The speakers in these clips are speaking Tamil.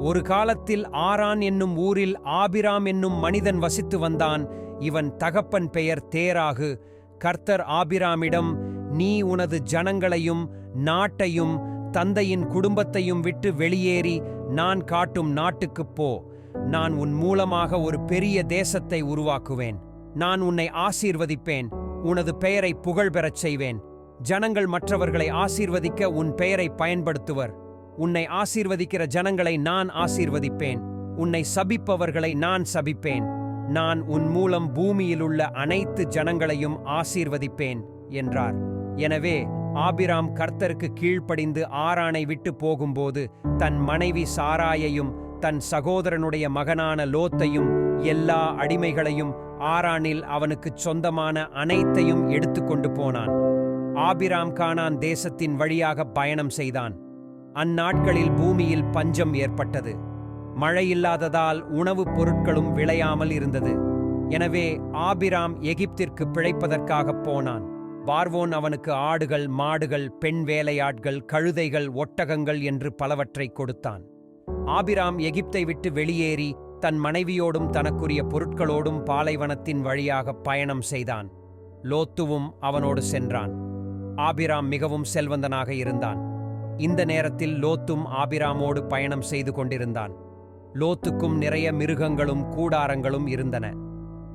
ஒரு காலத்தில் ஆரான் என்னும் ஊரில் ஆபிராம் என்னும் மனிதன் வசித்து வந்தான். இவன் தகப்பன் பெயர் தேராகு. கர்த்தர் ஆபிராமிடம், நீ உனது ஜனங்களையும் நாட்டையும் தந்தையின் குடும்பத்தையும் விட்டு வெளியேறி நான் காட்டும் நாட்டுக்குப் போ. நான் உன் மூலமாக ஒரு பெரிய தேசத்தை உருவாக்குவேன். நான் உன்னை ஆசீர்வதிப்பேன். உனது பெயரை புகழ் பெறச் செய்வேன். ஜனங்கள் மற்றவர்களை ஆசீர்வதிக்க உன் பெயரை பயன்படுத்துவர். உன்னை ஆசீர்வதிக்கிற ஜனங்களை நான் ஆசீர்வதிப்பேன். உன்னை சபிப்பவர்களை நான் சபிப்பேன். நான் உன் மூலம் பூமியிலுள்ள அனைத்து ஜனங்களையும் ஆசீர்வதிப்பேன் என்றார். எனவே ஆபிராம் கர்த்தருக்கு கீழ்ப்படிந்து ஆரானை விட்டு போகும்போது தன் மனைவி சாராயையும் தன் சகோதரனுடைய மகனான லோத்தையும் எல்லா அடிமைகளையும் ஆரானில் அவனுக்குச் சொந்தமான அனைத்தையும் எடுத்துக்கொண்டு போனான். ஆபிராம் கானான் தேசத்தின் வழியாக பயணம் செய்தான். அந்நாட்களில் பூமியில் பஞ்சம் ஏற்பட்டது. மழையில்லாததால் உணவுப் பொருட்களும் விளையாமல் இருந்தது. எனவே ஆபிராம் எகிப்திற்கு பிழைப்பதற்காகப் போனான். பார்வோன் அவனுக்கு ஆடுகள், மாடுகள், பெண் வேலையாட்கள், கழுதைகள், ஒட்டகங்கள் என்று பலவற்றை கொடுத்தான். ஆபிராம் எகிப்தை விட்டு வெளியேறி தன் மனைவியோடும் தனக்குரிய பொருட்களோடும் பாலைவனத்தின் வழியாக பயணம் செய்தான். லோத்துவும் அவனோடு சென்றான். ஆபிராம் மிகவும் செல்வந்தனாக இருந்தான். இந்த நேரத்தில் லோத்தும் ஆபிராமோடு பயணம் செய்து கொண்டிருந்தான். லோத்துக்கும் நிறைய மிருகங்களும் கூடாரங்களும் இருந்தன.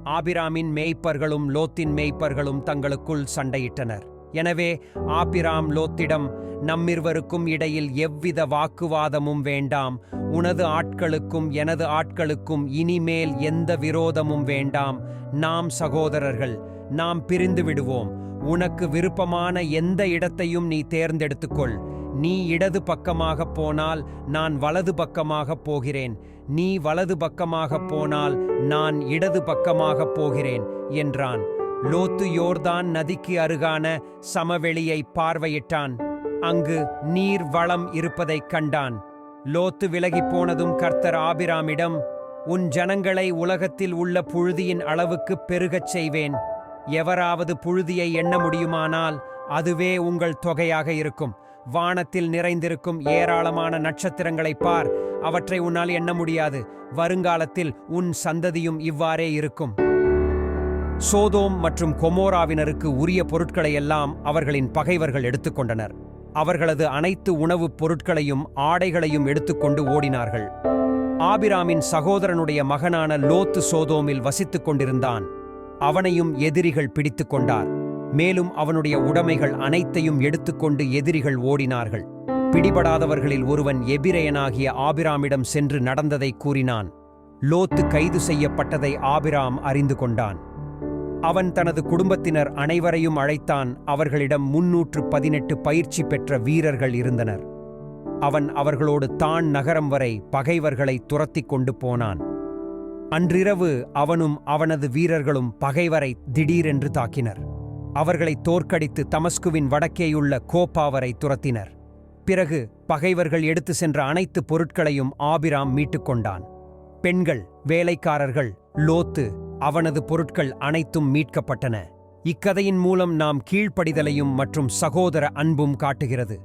ஆபிராமின் மேய்ப்பர்களும் லோத்தின் மேய்ப்பர்களும் தங்களுக்குள் சண்டையிட்டனர். எனவே ஆபிராம் லோத்திடம், நம்மிருவருக்கும் இடையில் எவ்வித வாக்குவாதமும் வேண்டாம். உனது ஆட்களுக்கும் எனது ஆட்களுக்கும் இனிமேல் எந்த விரோதமும் வேண்டாம். நாம் சகோதரர்கள். நாம் பிரிந்து விடுவோம். உனக்கு விருப்பமான எந்த இடத்தையும் நீ தேர்ந்தெடுத்துக்கொள். நீ இடது பக்கமாக போனால் நான் வலது பக்கமாக போகிறேன். நீ வலது பக்கமாக போனால் நான் இடது பக்கமாக போகிறேன் என்றான். லோத்து யோர்தான் நதிக்கு அருகான சமவெளியை பார்வையிட்டான். அங்கு நீர் வளம் இருப்பதைக் கண்டான். லோத்து விலகிப் போனதும் கர்த்தர் ஆபிராமிடம், உன் ஜனங்களை உலகத்தில் உள்ள புழுதியின் அளவுக்கு பெருகச் செய்வேன். எவராவது புழுதியை எண்ண முடியுமானால் அதுவே உங்கள் தொகையாக இருக்கும். வானத்தில் நிறைந்திருக்கும் ஏராளமான நட்சத்திரங்களைப் பார். அவற்றை உன்னால் எண்ண முடியாது. வருங்காலத்தில் உன் சந்ததியும் இவ்வாறே இருக்கும். சோதோம் மற்றும் கொமோராவினருக்கு உரிய பொருட்களையெல்லாம் அவர்களின் பகைவர்கள் எடுத்துக்கொண்டனர். அவர்களது அனைத்து உணவுப் பொருட்களையும் ஆடைகளையும் எடுத்துக்கொண்டு ஓடினார்கள். ஆபிராமின் சகோதரனுடைய மகனான லோத்து சோதோமில் வசித்துக் கொண்டிருந்தான். அவனையும் எதிரிகள் பிடித்து கொண்டார். மேலும் அவனுடைய உடைமைகள் அனைத்தையும் எடுத்துக்கொண்டு எதிரிகள் ஓடினார்கள். பிடிபடாதவர்களில் ஒருவன் எபிரேயனாகிய ஆபிராமிடம் சென்று நடந்ததை கூறினான். லோத்து கைது செய்யப்பட்டதை ஆபிராம் அறிந்து கொண்டான். அவன் தனது குடும்பத்தினர் அனைவரையும் அழைத்தான். அவர்களிடம் 318 பயிற்சி பெற்ற வீரர்கள் இருந்தனர். அவன் அவர்களோடு தான் நகரம் வரை பகைவர்களை துரத்திக் கொண்டு போனான். அன்றிரவு அவனும் அவனது வீரர்களும் பகைவரை திடீரென்று தாக்கினர். அவர்களை தோற்கடித்து தமஸ்குவின் வடக்கேயுள்ள கோப்பாவரை துரத்தினர். பிறகு பகைவர்கள் எடுத்து சென்ற அனைத்து பொருட்களையும் ஆபிராம் மீட்டுக்கொண்டான். பெண்கள், வேலைக்காரர்கள், லோத்து, அவனது பொருட்கள் அனைத்தும் மீட்கப்பட்டன. இக்கதையின் மூலம் நாம் கீழ்ப்படிதலையும் மற்றும் சகோதர அன்பும் காட்டுகிறது.